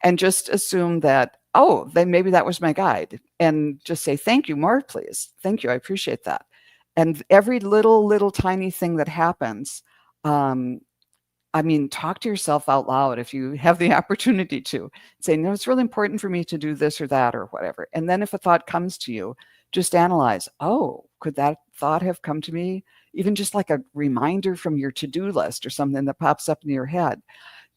And just assume that, oh, then maybe that was my guide, and just say, thank you, more, please. Thank you. I appreciate that. And every little tiny thing that happens, talk to yourself out loud if you have the opportunity to. Say, no, it's really important for me to do this or that or whatever. And then if a thought comes to you, just analyze, oh, could that thought have come to me? Even just like a reminder from your to-do list or something that pops up in your head.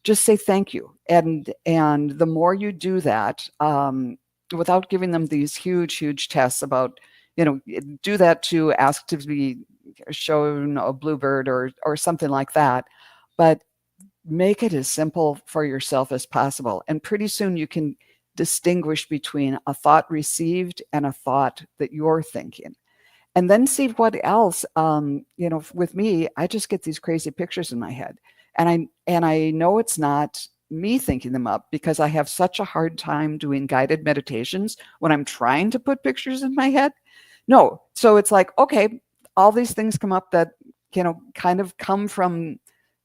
Just say thank you. And the more you do that, without giving them these huge tests about, do that to ask to be shown a bluebird or something like that. But make it as simple for yourself as possible. And pretty soon you can distinguish between a thought received and a thought that you're thinking. And then see what else, with me, I just get these crazy pictures in my head. And I know it's not me thinking them up, because I have such a hard time doing guided meditations when I'm trying to put pictures in my head. No. So it's like, okay, all these things come up that, kind of come from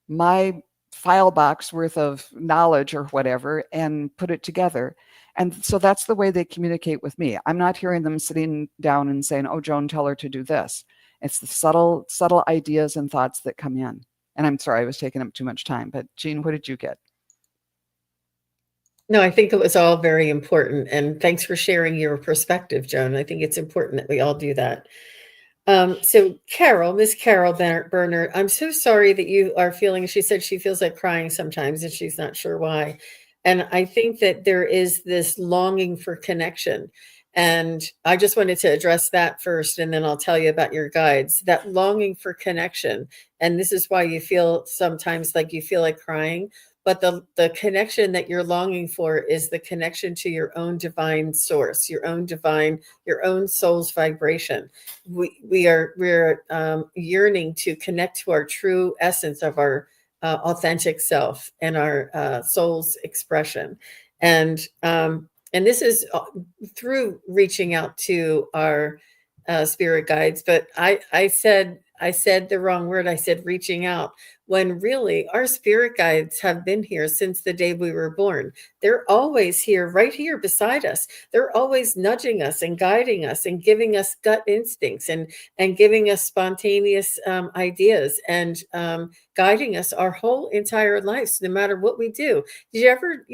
my file box worth of knowledge or whatever, and put it together. And so that's the way they communicate with me. I'm not hearing them sitting down and saying, oh, Joan, tell her to do this. It's the subtle ideas and thoughts that come in. And I'm sorry, I was taking up too much time, but Jean, what did you get? No, I think it was all very important. And thanks for sharing your perspective, Joan. I think it's important that we all do that. So Miss Carol Berner, I'm so sorry that you are feeling, she said she feels like crying sometimes and she's not sure why. And I think that there is this longing for connection. And I just wanted to address that first, and then I'll tell you about your guides, that longing for connection. And this is why you feel sometimes like you feel like crying. But the connection that you're longing for is the connection to your own divine source, your own soul's vibration. We're yearning to connect to our true essence of our authentic self and our soul's expression. And this is through reaching out to our spirit guides. But I said the wrong word. I said reaching out. when really our spirit guides have been here since the day we were born. They're always here, right here beside us. They're always nudging us and guiding us and giving us gut instincts and giving us spontaneous ideas and guiding us our whole entire lives, no matter what we do. Did you ever,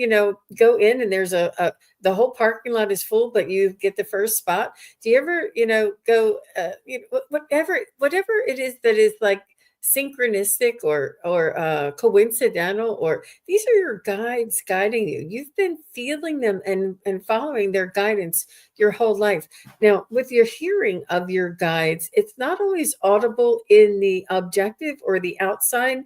go in and there's the whole parking lot is full, but you get the first spot? Do you ever, go, whatever it is that is like synchronistic or coincidental, or these are your guides guiding you. You've been feeling them and following their guidance your whole life. Now, with your hearing of your guides, it's not always audible in the objective or the outside.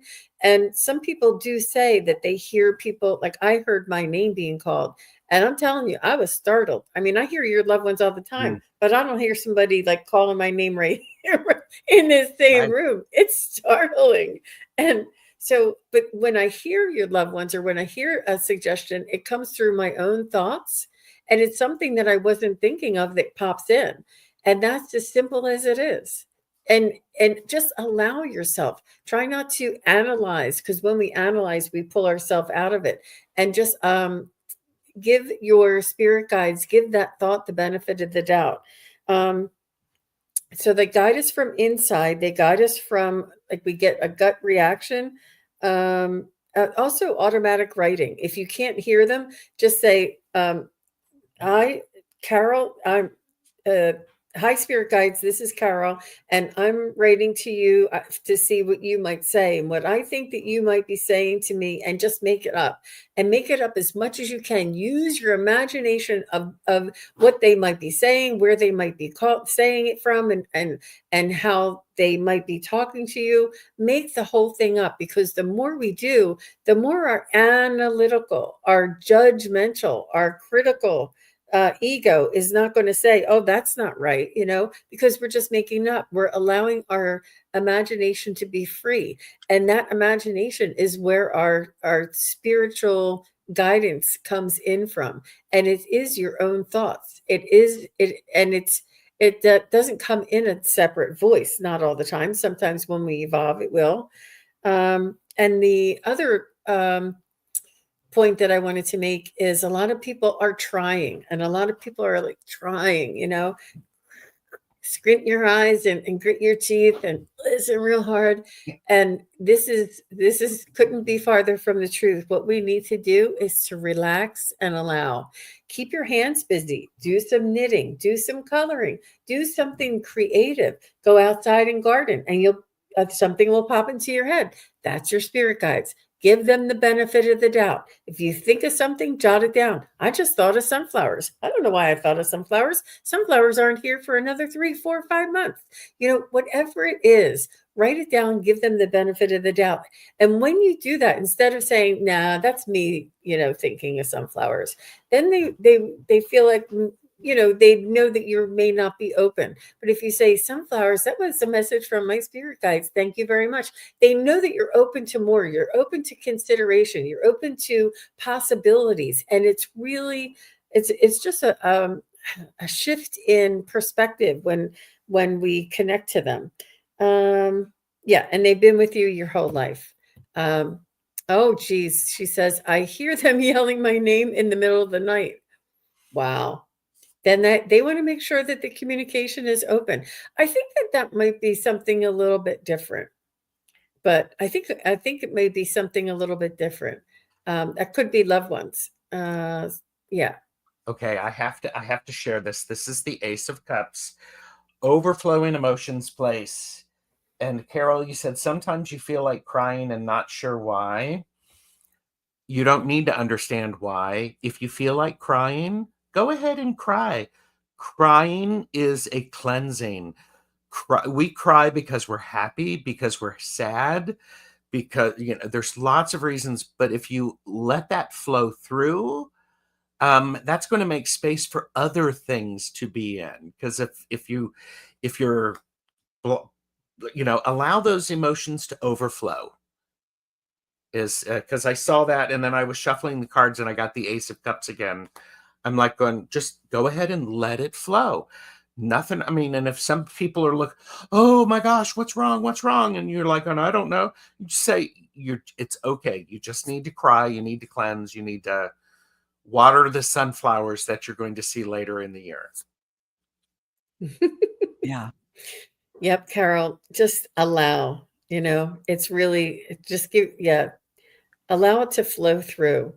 And some people do say that they hear people, like I heard my name being called. And I'm telling you, I was startled. I mean, I hear your loved ones all the time, but I don't hear somebody like calling my name right here in this same room. It's startling. And so, but when I hear your loved ones or when I hear a suggestion, it comes through my own thoughts. And it's something that I wasn't thinking of that pops in. And that's as simple as it is. And just allow yourself. Try not to analyze, because when we analyze, we pull ourselves out of it. And just give your spirit guides, give that thought the benefit of the doubt. So they guide us from inside. They guide us from, like, we get a gut reaction. Also automatic writing. If you can't hear them, just say, Carol, I'm hi, spirit guides. This is Carol, and I'm writing to you to see what you might say and what I think that you might be saying to me, and just make it up, and make it up as much as you can. Use your imagination of what they might be saying, where they might be saying it from, and how they might be talking to you. Make the whole thing up, because the more we do, the more our analytical, our judgmental, our critical ego is not going to say, oh, that's not right, because we're just making up. We're allowing our imagination to be free. And that imagination is where our spiritual guidance comes in from. And it is your own thoughts. It doesn't come in a separate voice, not all the time. Sometimes when we evolve, it will. And the other point that I wanted to make is, a lot of people are trying, and a lot of people are like trying, squint your eyes and grit your teeth and listen real hard. And this is couldn't be farther from the truth. What we need to do is to relax and allow. Keep your hands busy. Do some knitting, do some coloring, do something creative. Go outside and garden, and something will pop into your head. That's your spirit guides. Give them the benefit of the doubt. If you think of something, jot it down. I just thought of sunflowers. I don't know why I thought of sunflowers. Sunflowers aren't here for another 3, 4, 5 months. Whatever it is, write it down, give them the benefit of the doubt. And when you do that, instead of saying, nah, that's me, thinking of sunflowers, then they feel like, they know that you may not be open. But if you say sunflowers, that was a message from my spirit guides. Thank you very much. They know that you're open to more. You're open to consideration. You're open to possibilities. And it's really, it's just a shift in perspective when we connect to them. Yeah. And they've been with you your whole life. Oh, geez. She says, I hear them yelling my name in the middle of the night. Wow. Then they want to make sure that the communication is open. I think that might be something a little bit different, but I think it may be something a little bit different. That could be loved ones. Yeah. Okay, I have to share this. This is the Ace of Cups, overflowing emotions place. And Carol, you said sometimes you feel like crying and not sure why. You don't need to understand why. If you feel like crying, go ahead and cry. Crying is a cleansing. We cry because we're happy, because we're sad, because there's lots of reasons. But if you let that flow through, that's going to make space for other things to be in. Because if you're allow those emotions to overflow. Is because I saw that, and then I was shuffling the cards and I got the Ace of Cups again. I'm like going, just go ahead and let it flow. nothing. I mean, and if some people are oh my gosh, what's wrong? What's wrong? And you're like, oh, no, I don't know. You just say it's okay. You just need to cry. You need to cleanse. You need to water the sunflowers that you're going to see later in the year. Yeah. Yep, Carol, just allow, it's really just allow it to flow through.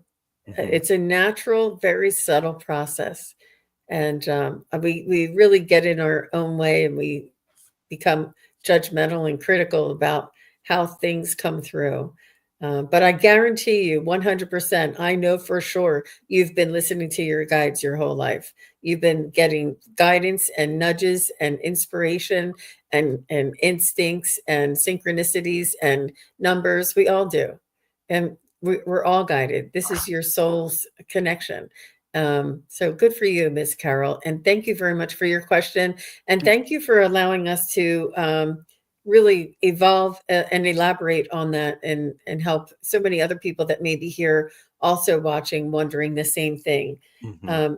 It's a natural, very subtle process. And we really get in our own way, and we become judgmental and critical about how things come through. But I guarantee you 100%, I know for sure you've been listening to your guides your whole life. You've been getting guidance and nudges and inspiration and instincts and synchronicities and numbers. We all do. And we're all guided. This is your soul's connection. So good for you, Miss Carol. And thank you very much for your question. And thank you for allowing us to really evolve and elaborate on that, and help so many other people that may be here also watching, wondering the same thing.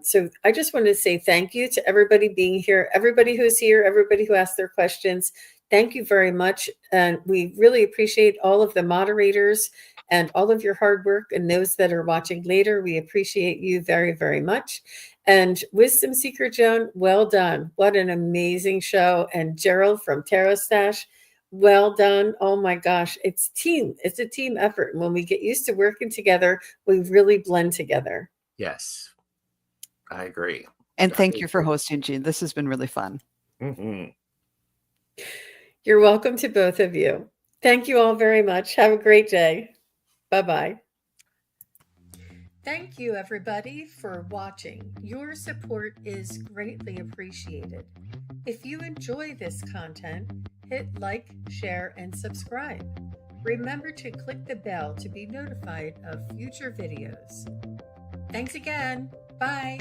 So I just wanted to say thank you to everybody being here, everybody who's here, everybody who asked their questions. Thank you very much. And we really appreciate all of the moderators and all of your hard work, and those that are watching later. We appreciate you very, very much. And Wisdom Seeker Joan, well done. What an amazing show. And Gerald from TarotStache, well done. Oh my gosh, it's a team effort. And when we get used to working together, we really blend together. Yes, I agree. And thank you for hosting, Jean. This has been really fun. You're welcome to both of you. Thank you all very much. Have a great day. Bye-bye. Thank you, everybody, for watching. Your support is greatly appreciated. If you enjoy this content, hit like, share, and subscribe. Remember to click the bell to be notified of future videos. Thanks again. Bye.